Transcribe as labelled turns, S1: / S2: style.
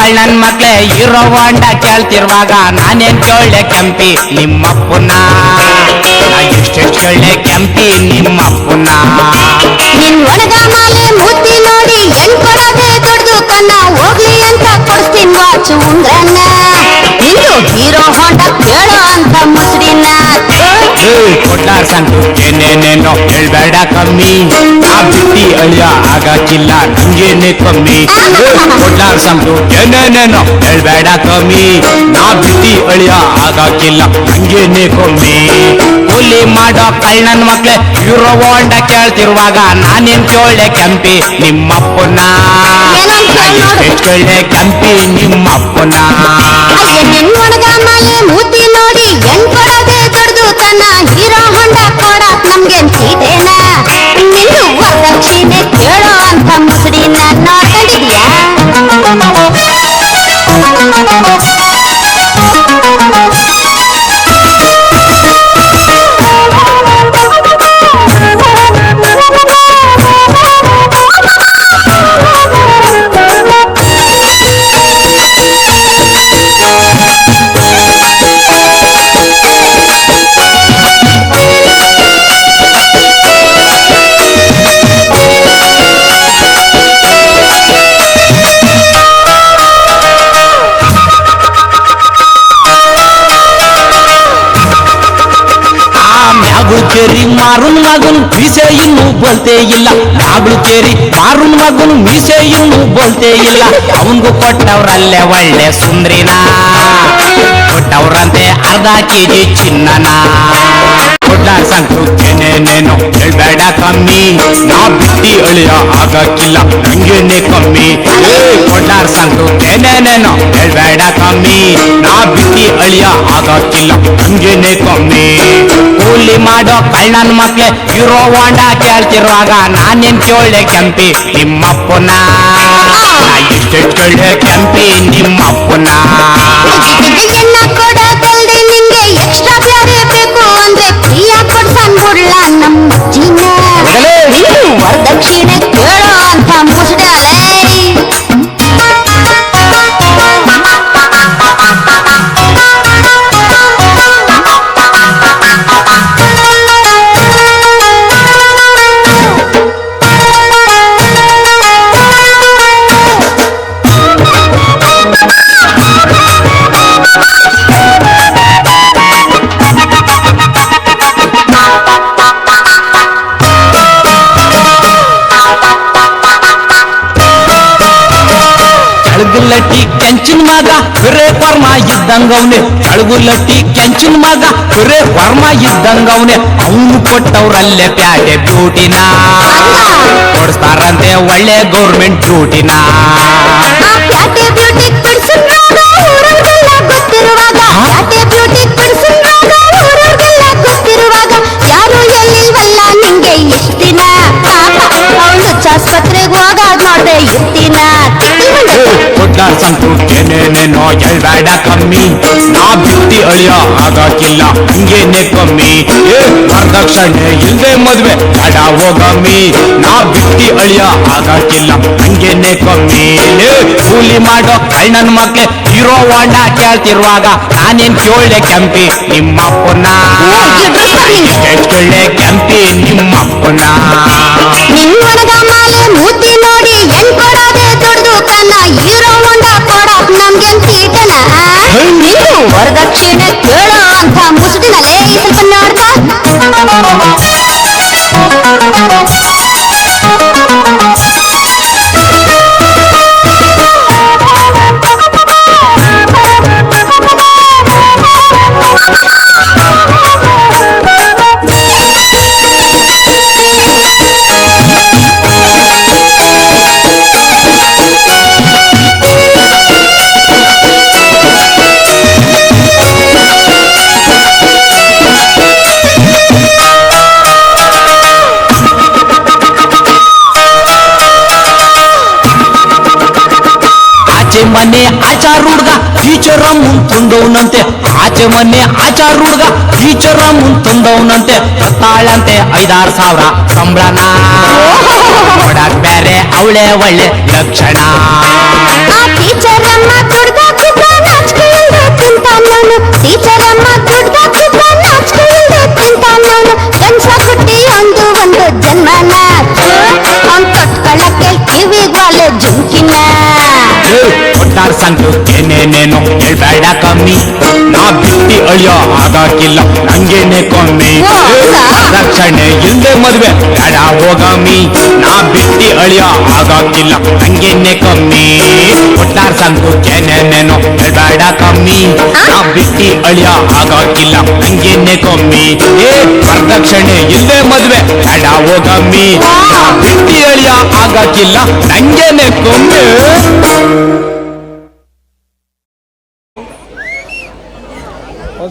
S1: ಕಳ್ಳನ್ ಮಕ್ಳೆ ಇರೋ ಹೊಂಡ ಕೇಳ್ತಿರುವಾಗ ನಾನೇನ್ ಕೇಳ್ದೆ ಕೆಂಪಿ ನಿಮ್ಮಪ್ಪನ ಎಷ್ಟೆಷ್ಟು ಕೇಳ್ದೆ ಕೆಂಪಿ ನಿಮ್ಮಪ್ಪನ
S2: ನಿನ್ ಒಣಗ ಮಾಲೆ ಮೂತಿ ನೋಡಿ ಹೆಣ್ ಕೊಡೋದೆ ದೊಡ್ದು ಕನ್ನ ಹೋಗ್ಲಿ ಅಂತ ಕೊಡ್ತೀನಿ ವಾಚ್ ಉಂಗ್ರನ್ನ ನಿಂದು ಹೀರೋ ಹೊಂಡ ಕೇಳೋ ಅಂತ ಮುಸ್ರಿನ
S1: ಕೊಟ್ಟಾರ್ ಸಂತು ಏನೇನೇನೋ ಹೇಳ್ಬೇಡ ಕಮ್ಮಿ ನಾ ಬಿಟ್ಟಿ ಅಳಿಯ ಆಗಕ್ಕಿಲ್ಲ ನಂಗೇನೆ ಕಮ್ಮಿ ಕೊಟ್ಟಾರ್ ಸಂತು ಏನೇನೇನೋ ಹೇಳ್ಬೇಡ ಕಮ್ಮಿ ನಾ ಬಿಟ್ಟಿ ಅಳಿಯ ಆಗಕ್ಕಿಲ್ಲ ನಂಗೇನೆ ಕಮ್ಮಿ ಕೂಲಿ ಮಾಡೋ ಕಳ್ಳನ್ ಮಕ್ಳೆ ಇರೋ ಹೊಂಡ ಕೇಳ್ತಿರುವಾಗ ನಾನೇನ್ ಕೇಳ್ದೆ ಕೆಂಪಿ ನಿಮ್ಮಪ್ಪನ ಎಷ್ಟು ಕೇಳ್ದೆ ಕೆಂಪಿ ನಿಮ್ಮಪ್ಪನ
S2: ನಿನ್ ಒಣಗ ಮಾಲೆ ಮೂತಿ ನೋಡಿ ಹೆಣ್ ಕೊಡೋದೆ ದೊಡ್ದು ತನ್ನ ಹೀರೋ ಹೊಂಡ ಕೊಡಕ್ ನಮ್ಗೇನ್ ಸೀಟೇನ ನಿಂದು ವರದಕ್ಷಿಣೆ ಕೇಳೋ ಅಂತ ಮುಸ್ರಿನ ನೋಡ್ಕೊಂಡಿದ್ಯಾ
S1: ಕೇರಿ ಮಾರುನ್ ಮಗನ್ ಮೀಸೆ ಇನ್ನೂ ಬೋಲ್ತೇ ಇಲ್ಲ ನಾಬ್ಳು ಕೇರಿ ಮಾರುನ್ ಮಗನ್ ಮೀಸೆ ಇನ್ನೂ ಬೋಲ್ತೇ ಇಲ್ಲ ಅವನ್ಗೂ ಕೊಟ್ಟವ್ರಲ್ಲೇ ಒಳ್ಳೆ ಸುಂದ್ರಿನ ಕೊಟ್ಟವ್ರಂತೆ ಅರ್ಧ ಕೆಜಿ ಚಿನ್ನನ ಕೊಟ್ಟ ಸಂತು ಏನೇನೇನೋ ಹೇಳ್ಬೇಡ ಕಮ್ಮಿ ನಾ ಬಿಟ್ಟಿ ಅಳಿಯ ಆಗಕ್ಕಿಲ್ಲ ನಂಗೇನೆ ಕಮ್ಮಿ ಕೊಟ್ಟಾರ್ ಸಂತು ಏನೇನೇನೋ ಹೇಳ್ಬೇಡ ಕಮ್ಮಿ ನಾ ಬಿಟ್ಟಿ ಅಳಿಯ ಆಗಕ್ಕಿಲ್ಲ ನಂಗೇನೆ ಕಮ್ಮಿ ಕೂಲಿ ಮಾಡೋ ಕಳ್ಳನ್ ಮಕ್ಳೆ ಇರೋ ಹೊಂಡ ಕೇಳ್ತಿರುವಾಗ ನಾನೇನ್ ಕೇಳ್ದೆ ಕೆಂಪಿ ನಿಮ್ಮಪ್ಪನ ಎಷ್ಟೆಷ್ಟು ಕೇಳ್ದೆ ಕೆಂಪಿ ನಿಮ್ಮಪ್ಪನ
S2: ಎಣ್ಣ ಕೊಡೋದಲ್ದೆ ನಿಂಗೆ ಎಕ್ಸ್ಟ್ರಾ ಬ್ಯಾರೆ ಬೇಕು ಅಂದ್ರೆ ಪ್ರಿಯ ಕೊಡ್ಸನ್ ಬಿಡ್ಲ ನಮ್ಮ ಅಜ್ಜಿನ ನಿಂದು ವರದಕ್ಷಿಣೆ ಕೇಳೋ ಅಂತ ಮುಸ್ಡಾಲೆ
S1: ಚಳಗುಲಟ್ಟಿ ಕೆಂಚಿನ ಮಗ ಬಿರೆ ವರ್ಮ ಇದ್ದಂಗವ್ನೆ ಚಳಗುಲಟ್ಟಿ ಕೆಂಚಿನ ಮಗ ಬಿರೆ ವರ್ಮ ಇದ್ದಂಗವ್ನೆ ಅವನು ಕೊಟ್ಟವ್ರಲ್ಲೇ ಪ್ಯಾಟೆ ಬ್ಯೂಟಿನ ಕೊಡಿಸ್ತಾರಂತೆ ಒಳ್ಳೆ ಗೌರ್ಮೆಂಟ್ ಡ್ಯೂಟಿನ
S2: ಪ್ಯಾಟೆ ಬ್ಯೂಟಿ ಕೊಡ್ಸುವಾಗ ಊರವ್ರಿಗೆಲ್ಲ ಗೊತ್ತಿರುವಾಗ ಪ್ಯಾಟೆ ಬ್ಯೂಟಿ ಕೊಡ್ಸುವಾಗ ಊರವ್ರಿಗೆಲ್ಲ ಗೊತ್ತಿರುವಾಗ ಯಾರು ಎಲ್ಲಿಲ್ವಲ್ಲ ನಿಂಗೆ ಇಷ್ಟ ದಿನ ಅವಳು ಆಸ್ಪತ್ರೆಗೆ ಹೋಗಾಗ ನೋಡ್ದೆ ಇರ್ತೀನ
S1: ಕೊಟ್ಟ ಸಂತು ಏನೇನೇನೋ ಹೇಳ್ಬೇಡ ಕಮ್ಮಿ ನಾ ಬಿಟ್ಟಿ ಅಳಿಯ ಆಗಕ್ಕಿಲ್ಲ ಹಂಗೇನೆ ಕಮ್ಮಿ ವರದಕ್ಷಿಣೆ ಇಲ್ದೆ ಮದ್ವೆ ಬೇಡ ಹೋಗಮ್ಮಿ ನಾ ಬಿಟ್ಟಿ ಅಳಿಯ ಆಗಕ್ಕಿಲ್ಲ ಹಂಗೇನೆ ಕಮ್ಮಿ ಕೂಲಿ ಮಾಡೋ ಕಳ್ಳನ್ ಮಕ್ಳೆ ಇರೋ ಹೊಂಡ ಕೇಳ್ತಿರುವಾಗ ನಾನೇನ್ ಕೇಳ್ದೆ ಕೆಂಪಿ ನಿಮ್ಮಪ್ಪನ ಎಷ್ಟು ಕೇಳ್ದೆ ಕೆಂಪಿ ನಿಮ್ಮಪ್ಪನ
S2: ನಿನ್ ಒಣಗ ಮಾಲೆ ಮೂತಿ ನೋಡಿ ಹೆಣ್ ಕೊಡೋದೆ ದೊಡ್ದು ಕನ್ನ ಹೀರೋ ಹೊಂಡ ಕೊಡಕ್ ನಮ್ಗೇನ್ ಸೀಟನ ನಿಂದು ವರದಕ್ಷಿಣೆ ಕೇಳೋ ಅಂತ ಮುಸ್ಡಿನಲೇ ಸ್ವಲ್ಪ ನೋಡ್ತಾ
S1: ಮನೆ ಆಚಾರ ಹುಡ್ಗ ಟೀಚರ ಮುಂತುಂಡವನಂತೆ ಆಚೆ ಮನೆ ಆಚಾರ ಹುಡ್ಗ ಟೀಚರ ಮುಂತುಂಡವನಂತೆ ತಾಳಂತೆ 5-6 ಸಾವಿರ ಸಂಬಳನ ಕೊಡಕ್ ಬೇರೆ ಅವಳೆ ಒಳ್ಳೆ ಲಕ್ಷಣ
S2: ಟೀಚರ್ ಟೀಚರಮ್ಮ ದುಡ್ದಾಕಿದ್ದ ನಾಚಿಕೆ ಇಲ್ದೆ ತಿಂತಾನವನು ಟೀಚರಮ್ಮ ದುಡ್ದಾಕಿದ್ದ ನಾಚಿಕೆ ಇಲ್ದೆ ತಿಂತಾನವನು ಗಂಡ್ಸ ಹುಟ್ಟಿ ಒಂದು ಜನ್ಮನ ಅವ್ನ್ ತೊಟ್ಕೊಳ್ಳಕ್ಕೆ ಕಿವಿಗ್ವಾಲೆ ಜುಂಕಿನ
S1: ಒಟ್ಟಾರ್ ಸಂತು ಏನೇನೇನು ಹೇಳ್ಬೇಡ ಕಮ್ಮಿ ನಾ ಬಿಟ್ಟಿ ಅಳಿಯೋ ಆಗಾಕಿಲ್ಲ ನಂಗೇನೆ ಕಮ್ಮಿ ರಕ್ಷಣೆ ಇಲ್ದೆ ಮದ್ವೆ ಬೇಡ ಹೋಗಮ್ಮಿ ನಾ ಬಿಟ್ಟಿ ಅಳಿಯೋ ಆಗಾಕಿಲ್ಲ ನಂಗೇನೆ ಕಮ್ಮಿ ಒಟ್ಟಾರ್ ಸಂತು ಏನೇನೇನು ಹೇಳ್ಬೇಡ ಕಮ್ಮಿ ನಾ ಬಿಟ್ಟಿ ಅಳಿಯೋ ಆಗಾಕಿಲ್ಲ ನಂಗೇನೆ ಕಮ್ಮಿ ವರದಕ್ಷಿಣೆ ಇಲ್ದೆ ಮದ್ವೆ ಬೇಡ ಹೋಗಮ್ಮಿ ನಾ ಬಿಟ್ಟಿ ಅಳಿಯೋ ಆಗಾಕಿಲ್ಲ ನಂಗೇನೆ ಕಮ್ಮಿ